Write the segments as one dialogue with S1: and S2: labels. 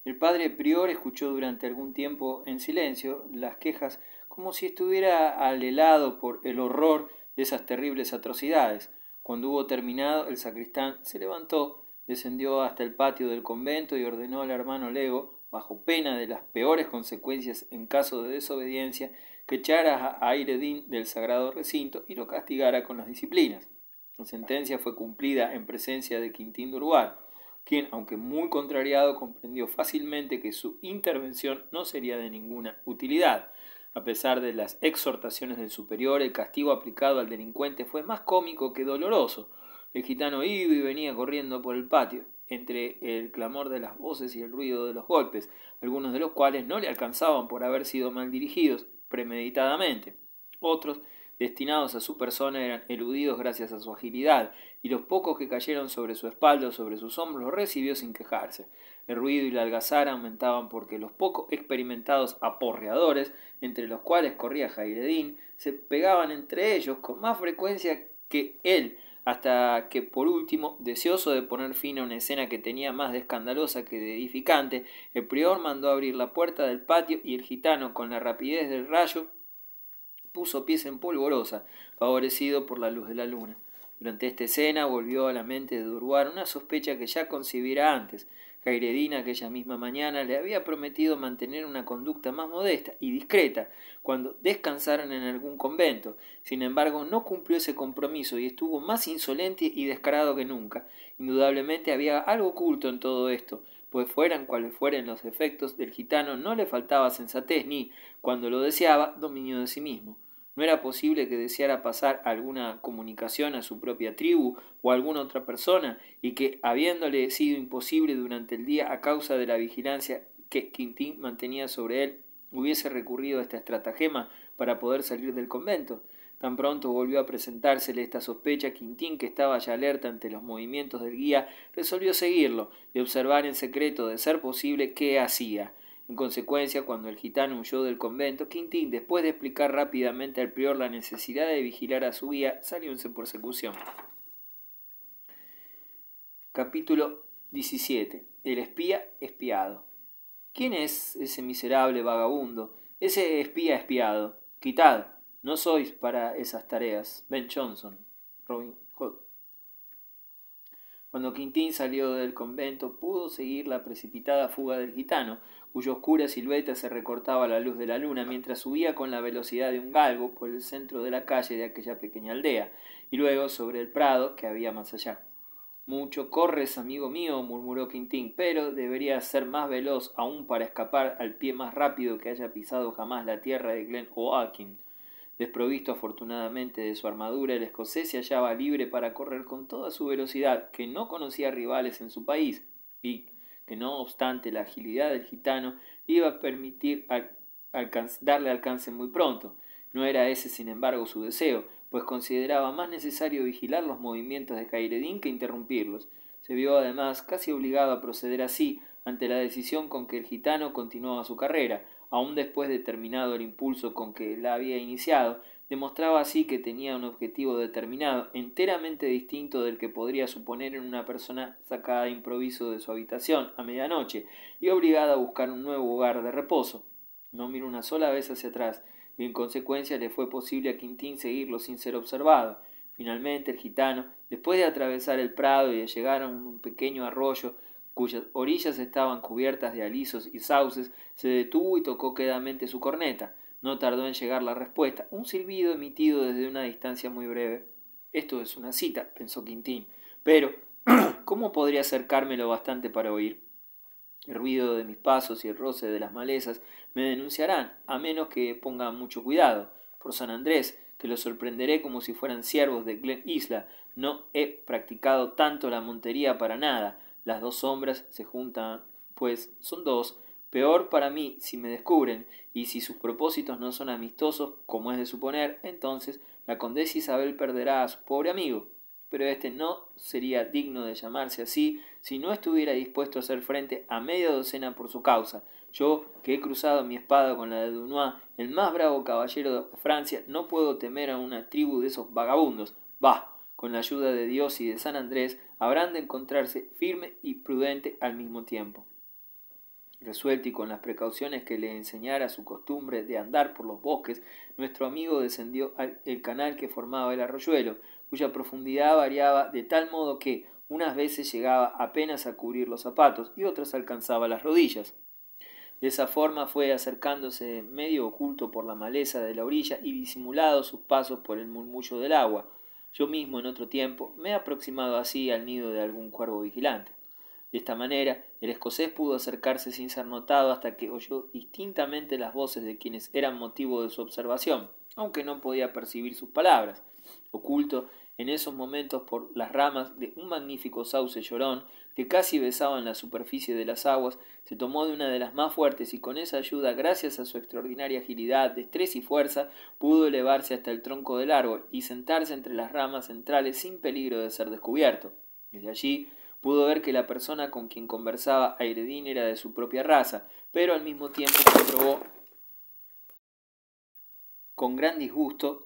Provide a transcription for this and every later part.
S1: El padre prior escuchó durante algún tiempo en silencio las quejas como si estuviera alelado por el horror de esas terribles atrocidades. Cuando hubo terminado, el sacristán se levantó, descendió hasta el patio del convento y ordenó al hermano Lego, bajo pena de las peores consecuencias en caso de desobediencia, que echara a Hayreddin del sagrado recinto y lo castigara con las disciplinas. La sentencia fue cumplida en presencia de Quintín de Urguar, quien, aunque muy contrariado, comprendió fácilmente que su intervención no sería de ninguna utilidad. A pesar de las exhortaciones del superior, el castigo aplicado al delincuente fue más cómico que doloroso. El gitano iba y venía corriendo por el patio, entre el clamor de las voces y el ruido de los golpes, algunos de los cuales no le alcanzaban por haber sido mal dirigidos premeditadamente. Otros, destinados a su persona, eran eludidos gracias a su agilidad, y los pocos que cayeron sobre su espalda o sobre sus hombros los recibió sin quejarse. El ruido y la algazara aumentaban porque los poco experimentados aporreadores, entre los cuales corría Hayreddin, se pegaban entre ellos con más frecuencia que él, hasta que por último, deseoso de poner fin a una escena que tenía más de escandalosa que de edificante, el prior mandó abrir la puerta del patio y el gitano, con la rapidez del rayo, puso pies en polvorosa, favorecido por la luz de la luna. Durante esta escena volvió a la mente de Durguar una sospecha que ya concibiera antes. Hayreddin aquella misma mañana le había prometido mantener una conducta más modesta y discreta cuando descansaran en algún convento. Sin embargo, no cumplió ese compromiso y estuvo más insolente y descarado que nunca. Indudablemente había algo oculto en todo esto, pues fueran cuales fueren los efectos del gitano, no le faltaba sensatez ni, cuando lo deseaba, dominio de sí mismo. No era posible que deseara pasar alguna comunicación a su propia tribu o a alguna otra persona, y que, habiéndole sido imposible durante el día a causa de la vigilancia que Quintín mantenía sobre él, hubiese recurrido a esta estratagema para poder salir del convento. Tan pronto volvió a presentársele esta sospecha, Quintín, que estaba ya alerta ante los movimientos del guía, resolvió seguirlo y observar en secreto, de ser posible, qué hacía. En consecuencia, cuando el gitano huyó del convento, Quintín, después de explicar rápidamente al prior la necesidad de vigilar a su guía, salió en su persecución. Capítulo 17. El espía espiado. ¿Quién es ese miserable vagabundo, ese espía espiado? Quitad, no sois para esas tareas. Ben Jonson, Robin Hood. Cuando Quintín salió del convento, pudo seguir la precipitada fuga del gitano, cuya oscura silueta se recortaba a la luz de la luna, mientras subía con la velocidad de un galgo por el centro de la calle de aquella pequeña aldea, y luego sobre el prado que había más allá. Mucho corres, amigo mío, murmuró Quintín, pero deberías ser más veloz aún para escapar al pie más rápido que haya pisado jamás la tierra de Glen O'Akin. Desprovisto afortunadamente de su armadura, el escocés se hallaba libre para correr con toda su velocidad, que no conocía rivales en su país, y que no obstante la agilidad del gitano iba a permitir darle alcance muy pronto. No era ese, sin embargo, su deseo, pues consideraba más necesario vigilar los movimientos de Hayreddin que interrumpirlos. Se vio además casi obligado a proceder así ante la decisión con que el gitano continuaba su carrera. Aun después de terminado el impulso con que la había iniciado, demostraba así que tenía un objetivo determinado, enteramente distinto del que podría suponer en una persona sacada de improviso de su habitación a medianoche y obligada a buscar un nuevo hogar de reposo. No miró una sola vez hacia atrás, y en consecuencia le fue posible a Quintín seguirlo sin ser observado. Finalmente el gitano, después de atravesar el prado y de llegar a un pequeño arroyo, cuyas orillas estaban cubiertas de alisos y sauces, se detuvo y tocó quedamente su corneta. No tardó en llegar la respuesta, un silbido emitido desde una distancia muy breve. Esto es una cita, pensó Quintín, pero ¿cómo podría acercarme lo bastante para oír? El ruido de mis pasos y el roce de las malezas me denunciarán, a menos que ponga mucho cuidado. Por San Andrés, que los sorprenderé como si fueran siervos de Glen Isla. No he practicado tanto la montería para nada. Las dos sombras se juntan, pues son dos. Peor para mí si me descubren, y si sus propósitos no son amistosos, como es de suponer, entonces la condesa Isabel perderá a su pobre amigo. Pero éste no sería digno de llamarse así si no estuviera dispuesto a hacer frente a media docena por su causa. Yo, que he cruzado mi espada con la de Dunois, el más bravo caballero de Francia, no puedo temer a una tribu de esos vagabundos. Bah, con la ayuda de Dios y de San Andrés, habrán de encontrarse firme y prudente al mismo tiempo. Resuelto y con las precauciones que le enseñara su costumbre de andar por los bosques, nuestro amigo descendió el canal que formaba el arroyuelo, cuya profundidad variaba de tal modo que unas veces llegaba apenas a cubrir los zapatos y otras alcanzaba las rodillas. De esa forma fue acercándose medio oculto por la maleza de la orilla y disimulado sus pasos por el murmullo del agua. Yo mismo en otro tiempo me he aproximado así al nido de algún cuervo vigilante. De esta manera el escocés pudo acercarse sin ser notado hasta que oyó distintamente las voces de quienes eran motivo de su observación, aunque no podía percibir sus palabras. Oculto en esos momentos por las ramas de un magnífico sauce llorón que casi besaban la superficie de las aguas, se tomó de una de las más fuertes y con esa ayuda, gracias a su extraordinaria agilidad, destreza y fuerza, pudo elevarse hasta el tronco del árbol y sentarse entre las ramas centrales sin peligro de ser descubierto. Desde allí pudo ver que la persona con quien conversaba Hayreddin era de su propia raza, pero al mismo tiempo comprobó con gran disgusto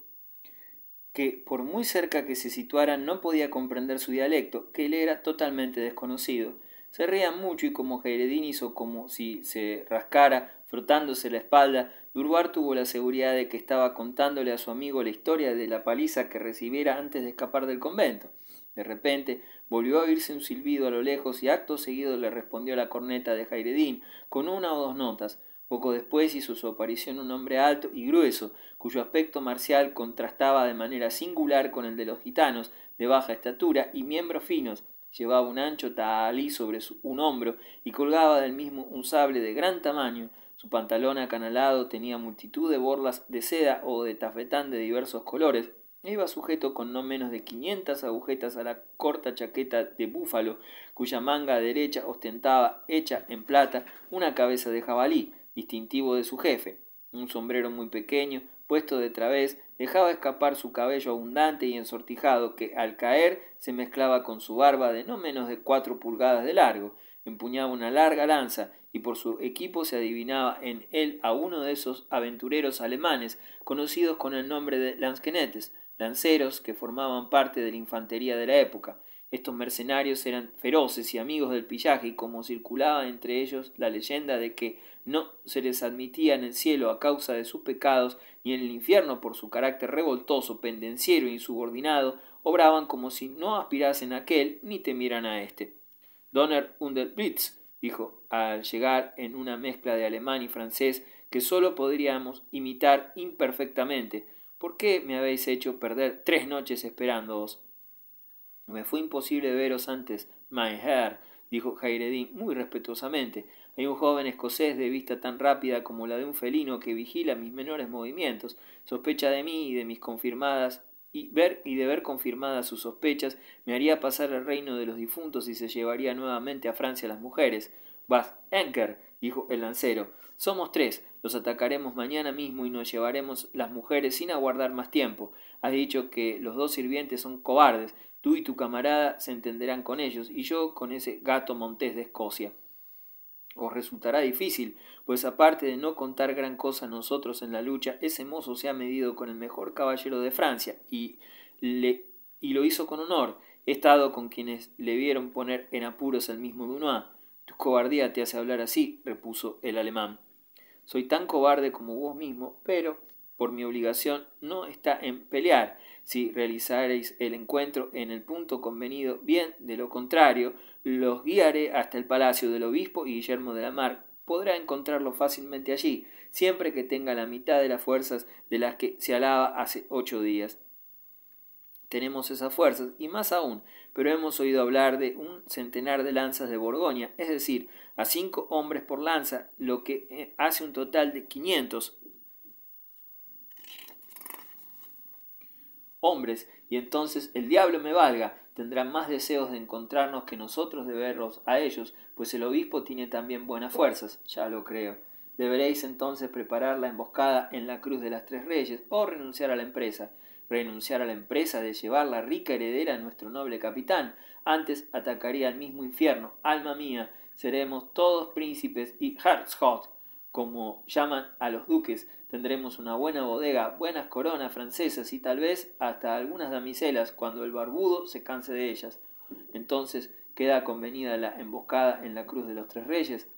S1: que por muy cerca que se situara no podía comprender su dialecto, que le era totalmente desconocido. Se reía mucho y como Hayreddin hizo como si se rascara, frotándose la espalda, Durbar tuvo la seguridad de que estaba contándole a su amigo la historia de la paliza que recibiera antes de escapar del convento. De repente volvió a oírse un silbido a lo lejos y acto seguido le respondió la corneta de Hayreddin con una o dos notas. Poco después hizo su aparición un hombre alto y grueso, cuyo aspecto marcial contrastaba de manera singular con el de los gitanos, de baja estatura y miembros finos. Llevaba un ancho tahalí sobre un hombro y colgaba del mismo un sable de gran tamaño. Su pantalón acanalado tenía multitud de borlas de seda o de tafetán de diversos colores, e iba sujeto con no menos de 500 agujetas a la corta chaqueta de búfalo, cuya manga derecha ostentaba, hecha en plata, una cabeza de jabalí, distintivo de su jefe. Un sombrero muy pequeño, puesto de través, dejaba escapar su cabello abundante y ensortijado, que al caer se mezclaba con su barba de no menos de 4 pulgadas de largo. Empuñaba una larga lanza, y por su equipo se adivinaba en él a uno de esos aventureros alemanes, conocidos con el nombre de lansquenetes, lanceros que formaban parte de la infantería de la época. Estos mercenarios eran feroces y amigos del pillaje, y como circulaba entre ellos la leyenda de que no se les admitía en el cielo a causa de sus pecados, ni en el infierno por su carácter revoltoso, pendenciero e insubordinado, obraban como si no aspirasen a aquel ni temieran a éste. Donner und der Blitz, dijo al llegar en una mezcla de alemán y francés que sólo podríamos imitar imperfectamente. ¿Por qué me habéis hecho perder 3 noches esperándoos? Me fue imposible veros antes, mein Herr, dijo Hayreddin muy respetuosamente. Hay un joven escocés de vista tan rápida como la de un felino que vigila mis menores movimientos, sospecha de mí y de mis confirmadas y de ver confirmadas sus sospechas me haría pasar al reino de los difuntos y se llevaría nuevamente a Francia las mujeres. Was Enker, dijo el lancero, somos 3, los atacaremos mañana mismo y nos llevaremos las mujeres sin aguardar más tiempo. Has dicho que los 2 sirvientes son cobardes. Tú y tu camarada se entenderán con ellos, y yo con ese gato montés de Escocia. Os resultará difícil, pues aparte de no contar gran cosa a nosotros en la lucha, ese mozo se ha medido con el mejor caballero de Francia, y lo hizo con honor. He estado con quienes le vieron poner en apuros al mismo Dunois. Tu cobardía te hace hablar así, repuso el alemán. Soy tan cobarde como vos mismo, pero por mi obligación no está en pelear. Si realizareis el encuentro en el punto convenido, bien, de lo contrario, los guiaré hasta el palacio del obispo y Guillermo de la Marck podrá encontrarlo fácilmente allí, siempre que tenga la mitad de las fuerzas de las que se alaba hace 8 días. Tenemos esas fuerzas, y más aún, pero hemos oído hablar de un centenar de lanzas de Borgoña, es decir, a 5 hombres por lanza, lo que hace un total de 500 hombres, y entonces el diablo me valga, tendrán más deseos de encontrarnos que nosotros de verlos a ellos, pues el obispo tiene también buenas fuerzas, ya lo creo. Deberéis entonces preparar la emboscada en la Cruz de las 3 Reyes, o renunciar a la empresa. Renunciar a la empresa de llevar la rica heredera a nuestro noble capitán. Antes atacaría al mismo infierno. Alma mía, seremos todos príncipes y Herzog, como llaman a los duques. Tendremos una buena bodega, buenas coronas francesas y tal vez hasta algunas damiselas cuando el barbudo se canse de ellas. Entonces queda convenida la emboscada en la Cruz de los 3 Reyes.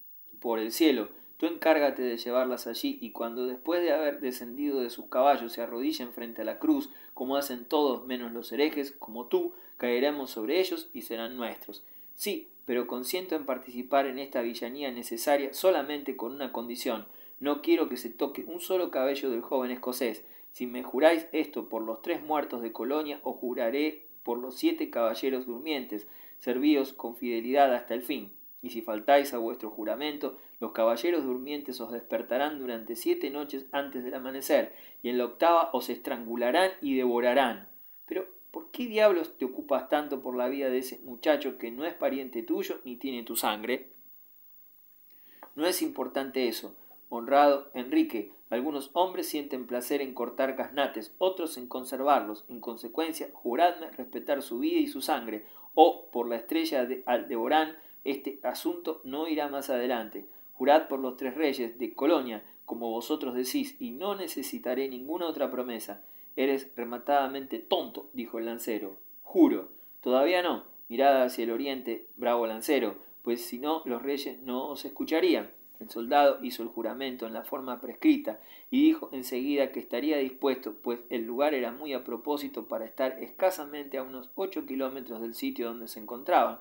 S1: por el cielo, tú encárgate de llevarlas allí, y cuando después de haber descendido de sus caballos se arrodillen frente a la cruz, como hacen todos menos los herejes, como tú, caeremos sobre ellos y serán nuestros. Sí, pero consiento en participar en esta villanía necesaria solamente con una condición. No quiero que se toque un solo cabello del joven escocés. Si me juráis esto por los 3 muertos de Colonia, os juraré por los 7 caballeros durmientes. Servíos con fidelidad hasta el fin. Y si faltáis a vuestro juramento, los caballeros durmientes os despertarán durante 7 noches antes del amanecer, y en la 8ª os estrangularán y devorarán. Pero, ¿por qué diablos te ocupas tanto por la vida de ese muchacho que no es pariente tuyo ni tiene tu sangre? No es importante eso, honrado Enrique. Algunos hombres sienten placer en cortar gaznates, otros en conservarlos. En consecuencia, juradme respetar su vida y su sangre, o, por la estrella de Aldeborán, este asunto no irá más adelante. Jurad por los 3 reyes de Colonia, como vosotros decís, y no necesitaré ninguna otra promesa. Eres rematadamente tonto, dijo el lancero. Juro. Todavía no. Mirad hacia el oriente, bravo lancero, pues si no los reyes no os escucharían. El soldado hizo el juramento en la forma prescrita y dijo enseguida que estaría dispuesto, pues el lugar era muy a propósito para estar escasamente a unos 8 kilómetros del sitio donde se encontraban.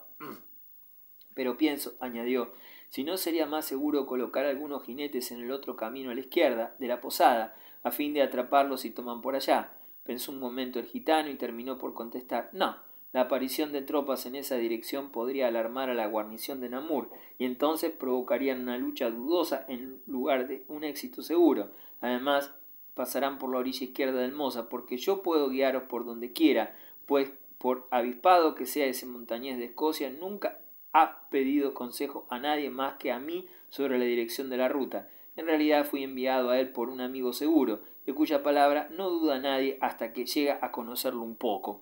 S1: Pero pienso, añadió, si no sería más seguro colocar algunos jinetes en el otro camino a la izquierda de la posada, a fin de atraparlos si toman por allá. Pensó un momento el gitano y terminó por contestar, no, la aparición de tropas en esa dirección podría alarmar a la guarnición de Namur, y entonces provocarían una lucha dudosa en lugar de un éxito seguro. Además, pasarán por la orilla izquierda del Mosa, porque yo puedo guiaros por donde quiera, pues por avispado que sea ese montañés de Escocia, nunca ha pedido consejo a nadie más que a mí sobre la dirección de la ruta. En realidad fui enviado a él por un amigo seguro, de cuya palabra no duda nadie hasta que llega a conocerlo un poco.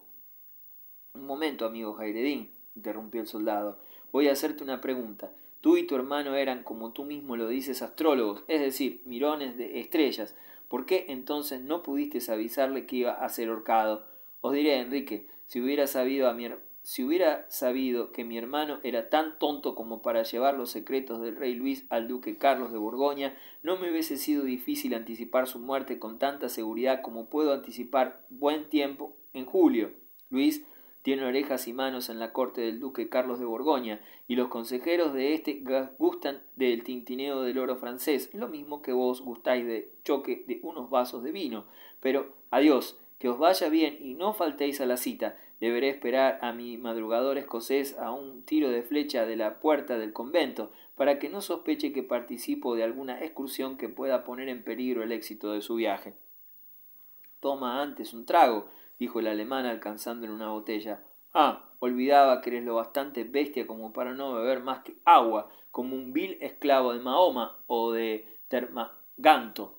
S1: Un momento, amigo Jairedín, interrumpió el soldado. Voy a hacerte una pregunta. Tú y tu hermano eran, como tú mismo lo dices, astrólogos, es decir, mirones de estrellas. ¿Por qué entonces no pudiste avisarle que iba a ser ahorcado? Os diré, Enrique, si hubiera sabido que mi hermano era tan tonto como para llevar los secretos del rey Luis al duque Carlos de Borgoña, no me hubiese sido difícil anticipar su muerte con tanta seguridad como puedo anticipar buen tiempo en julio. Luis tiene orejas y manos en la corte del duque Carlos de Borgoña, y los consejeros de éste gustan del tintineo del oro francés, lo mismo que vos gustáis del choque de unos vasos de vino. Pero, adiós, que os vaya bien y no faltéis a la cita. Deberé esperar a mi madrugador escocés a un tiro de flecha de la puerta del convento, para que no sospeche que participo de alguna excursión que pueda poner en peligro el éxito de su viaje. Toma antes un trago, dijo el alemán alcanzándole una botella. Ah, olvidaba que eres lo bastante bestia como para no beber más que agua, como un vil esclavo de Mahoma o de Termaganto.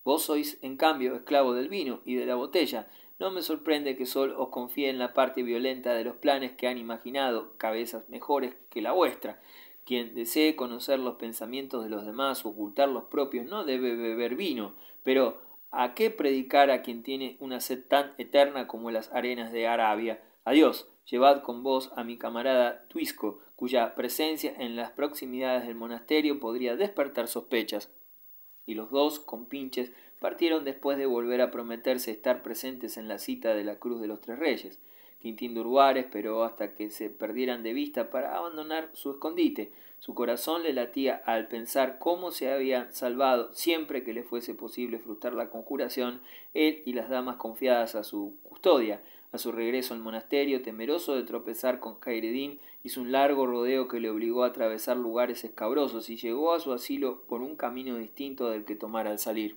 S1: Vos sois, en cambio, esclavo del vino y de la botella. No me sorprende que solo os confíe en la parte violenta de los planes que han imaginado cabezas mejores que la vuestra. Quien desee conocer los pensamientos de los demás o ocultar los propios no debe beber vino, pero ¿a qué predicar a quien tiene una sed tan eterna como las arenas de Arabia? Adiós, llevad con vos a mi camarada Tuisco, cuya presencia en las proximidades del monasterio podría despertar sospechas. Y los 2 compinches partieron después de volver a prometerse estar presentes en la cita de la Cruz de los 3 Reyes. Quintín de Urguara esperó hasta que se perdieran de vista para abandonar su escondite. Su corazón le latía al pensar cómo se habían salvado siempre que le fuese posible frustrar la conjuración él y las damas confiadas a su custodia. A su regreso al monasterio, temeroso de tropezar con Khaireddin, hizo un largo rodeo que le obligó a atravesar lugares escabrosos y llegó a su asilo por un camino distinto del que tomara al salir.